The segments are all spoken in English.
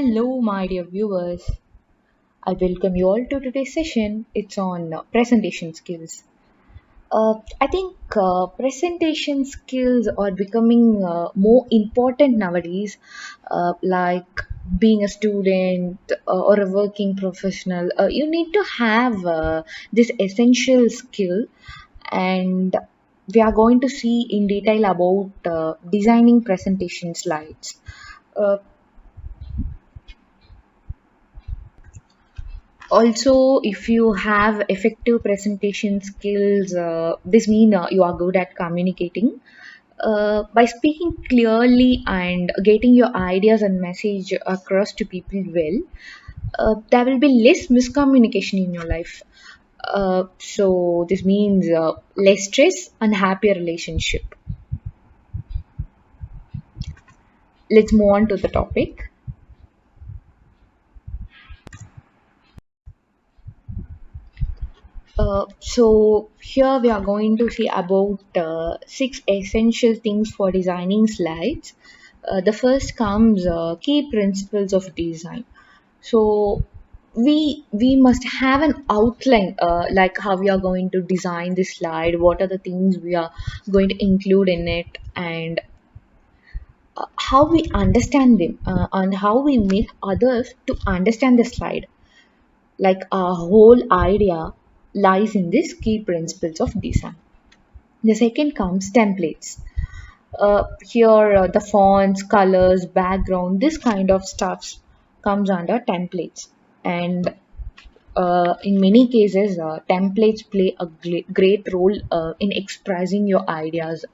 Hello, my dear viewers. I welcome you all to today's session. It's on presentation skills. I think presentation skills are becoming more important nowadays, like being a student or a working professional. You need to have this essential skill, and we are going to see in detail about designing presentation slides. Uh, Also, if you have effective presentation skills, this means you are good at communicating. By speaking clearly and getting your ideas and message across to people well, there will be less miscommunication in your life. So this means less stress and happier relationship. Let's move on to the topic. So here we are going to see about six essential things for designing slides. The first comes key principles of design. So we must have an outline, like how we are going to design this slide, what are the things we are going to include in it, and how we understand them, and how we make others to understand the slide. Like our whole idea lies in these key principles of design. The second comes templates. Here, the fonts, colors, background, this kind of stuffs comes under templates. And in many cases, templates play a great role in expressing your ideas.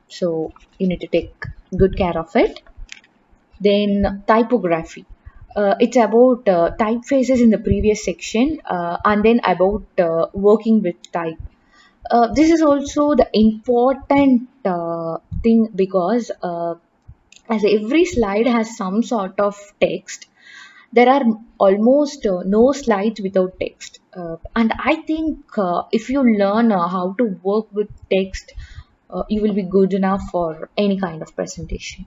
So you need to take good care of it. Then typography. It's about typefaces in the previous section, and then about working with type. This is also the important thing because as every slide has some sort of text, there are almost no slides without text. And I think if you learn how to work with text, you will be good enough for any kind of presentation.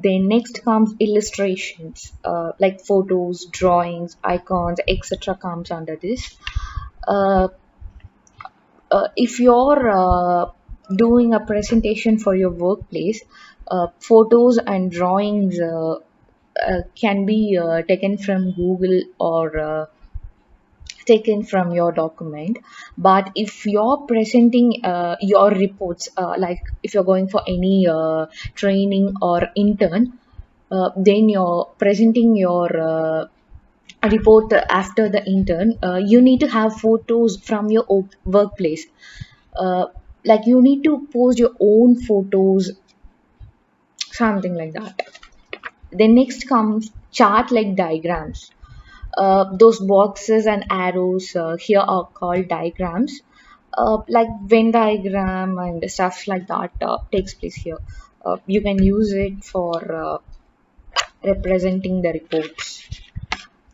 Then next comes illustrations, like photos, drawings, icons, etc. comes under this. Uh, if you're doing a presentation for your workplace, photos and drawings can be taken from Google or taken from your document. But if you're presenting your reports, like if you're going for any training or intern, then you're presenting your report after the intern, you need to have photos from your workplace. uh, like you need to post your own photos, something like that. Then next comes chart like diagrams. Those boxes and arrows here are called diagrams. Like Venn diagram and stuff like that takes place here. You can use it for representing the reports.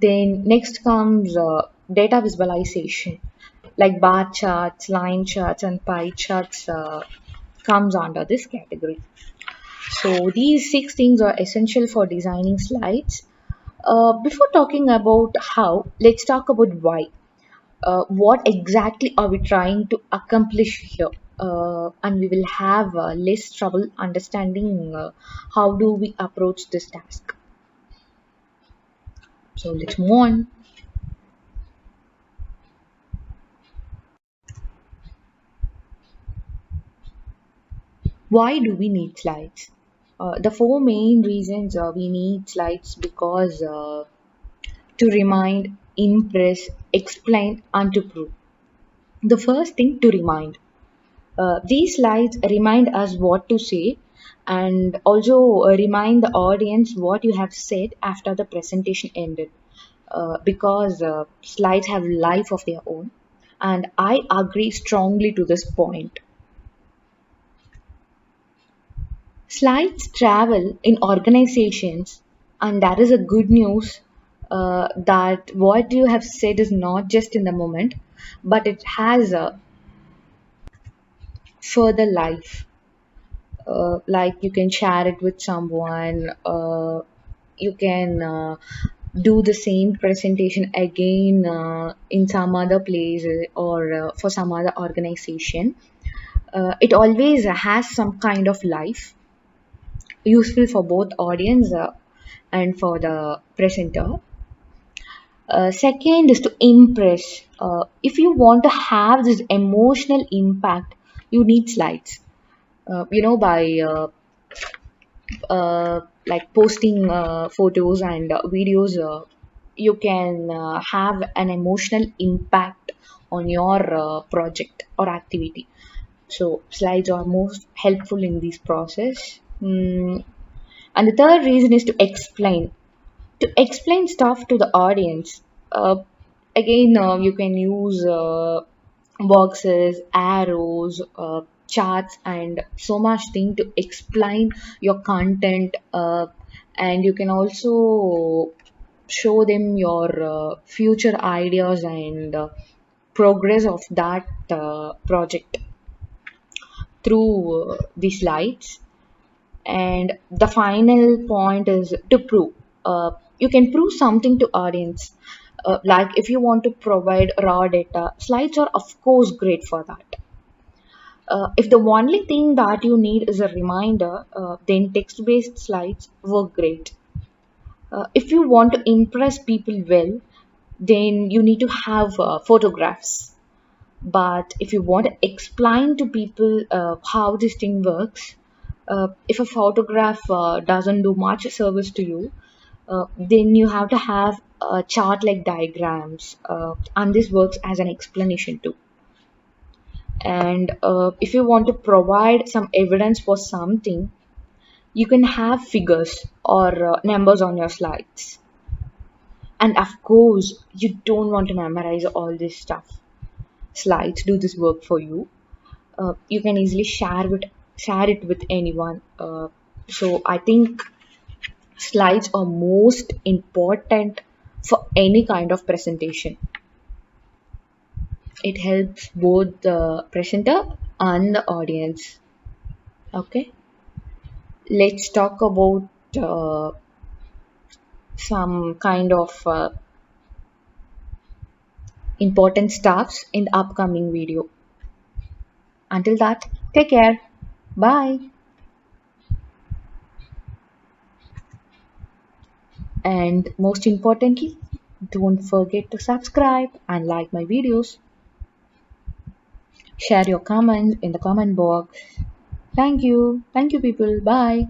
Then next comes data visualization, like bar charts, line charts, and pie charts comes under this category. So these six things are essential for designing slides. Before talking about how, let's talk about why. What exactly are we trying to accomplish here? And we will have less trouble understanding how do we approach this task. So let's move on. Why do we need slides? The four main reasons we need slides because to remind, impress, explain, and to prove. The first thing to remind. These slides remind us what to say and also remind the audience what you have said after the presentation ended. Because slides have life of their own, and I agree strongly to this point. Slides travel in organizations, and that is a good news that what you have said is not just in the moment, but it has a further life. Like you can share it with someone, you can do the same presentation again in some other place or for some other organization. It always has some kind of life, useful for both audience and for the presenter. Second is to impress. If you want to have this emotional impact, you need slides. By like posting photos and videos, you can have an emotional impact on your project or activity. So slides are most helpful in this process. And the third reason is to explain stuff to the audience. Again, you can use boxes, arrows, charts, and so much thing to explain your content. And you can also show them your future ideas and progress of that project through the slides. And the final point is to prove. You can prove something to audience. Like if you want to provide raw data, slides are of course great for that. If the only thing that you need is a reminder, then text-based slides work great. If you want to impress people well, then you need to have photographs. But if you want to explain to people how this thing works, if a photograph doesn't do much service to you, then you have to have a chart like diagrams, and this works as an explanation too. And if you want to provide some evidence for something, you can have figures or numbers on your slides. And of course, you don't want to memorize all this stuff. Slides do this work for you. You can easily share it with anyone. So I think slides are most important for any kind of presentation. It helps both the presenter and the audience. Okay, let's talk about some kind of important stuffs in the upcoming video. Until that, take care. Bye. And most importantly, don't forget to subscribe and like my videos. Share your comments in the comment box. Thank you. Thank you, people. Bye.